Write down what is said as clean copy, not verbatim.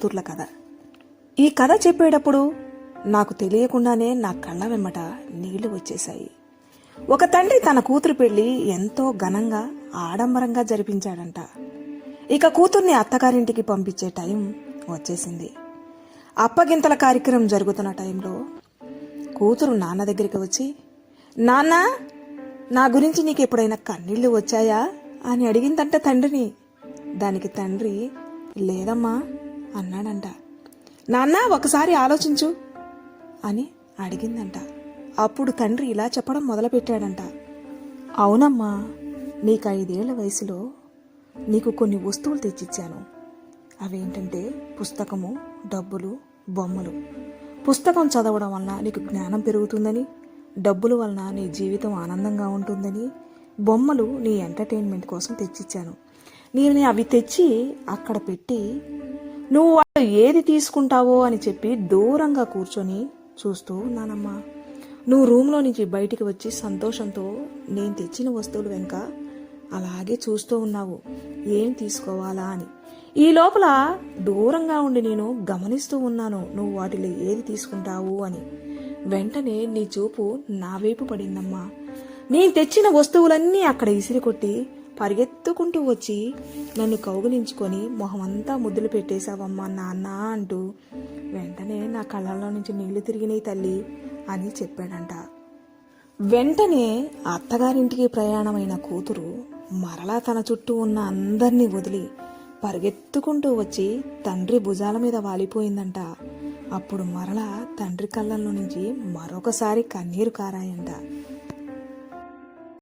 కూతుర్ల కథ. ఈ కథ చెప్పేటప్పుడు నాకు తెలియకుండానే నా కళ్ళ వెమ్మట నీళ్లు వచ్చేశాయి. ఒక తండ్రి తన కూతురు పెళ్లి ఎంతో ఘనంగా ఆడంబరంగా జరిపించాడంట. ఇక కూతుర్ని అత్తగారింటికి పంపించే టైం వచ్చేసింది. అప్పగింతల కార్యక్రమం జరుగుతున్న టైంలో కూతురు నాన్న దగ్గరికి వచ్చి, నాన్న, నా గురించి నీకు ఎప్పుడైనా కన్నీళ్లు వచ్చాయా అని అడిగిందంట తండ్రిని. దానికి తండ్రి లేదమ్మా అన్నాడంట. నాన్న, ఒకసారి ఆలోచించు అని అడిగిందంట. అప్పుడు తండ్రి ఇలా చెప్పడం మొదలుపెట్టాడంట. అవునమ్మా, నీకు 5 ఏళ్ల వయసులో నీకు కొన్ని వస్తువులు తెచ్చిచ్చాను. అవేంటంటే పుస్తకము, డబ్బులు, బొమ్మలు. పుస్తకం చదవడం వలన నీకు జ్ఞానం పెరుగుతుందని, డబ్బుల వలన నీ జీవితం ఆనందంగా ఉంటుందని, బొమ్మలు నీ ఎంటర్టైన్మెంట్ కోసం తెచ్చిచ్చాను. నేను అవి తెచ్చి అక్కడ పెట్టి నువ్వు వాళ్ళు ఏది తీసుకుంటావో అని చెప్పి దూరంగా కూర్చొని చూస్తూ ఉన్నానమ్మా. నువ్వు రూమ్లో నుంచి బయటికి వచ్చి సంతోషంతో నేను తెచ్చిన వస్తువులు వెనుక అలాగే చూస్తూ ఉన్నావు, ఏం తీసుకోవాలా అని. ఈ లోపల దూరంగా ఉండి నేను గమనిస్తూ ఉన్నాను నువ్వు వాటిలో ఏది తీసుకుంటావు అని. వెంటనే నీ చూపు నా వైపు పడిందమ్మా. నేను తెచ్చిన వస్తువులన్నీ అక్కడ ఇసిరికొట్టి పరిగెత్తుకుంటూ వచ్చి నన్ను కౌగిలించుకొని మొహమంతా ముద్దులు పెట్టేశావమ్మా నాన్న అంటూ వెంటనే నా కళ్ళల్లో నుంచి నీళ్లు తిరిగినాయి తల్లి అని చెప్పాడంట. వెంటనే అత్తగారింటికి ప్రయాణమైన కూతురు మరలా తన చుట్టూ ఉన్న అందర్నీ వదిలి పరిగెత్తుకుంటూ వచ్చి తండ్రి భుజాల మీద వాలిపోయిందంట. అప్పుడు మరలా తండ్రి కళ్ళల్లో నుంచి మరొకసారి కన్నీరు కారాయంట.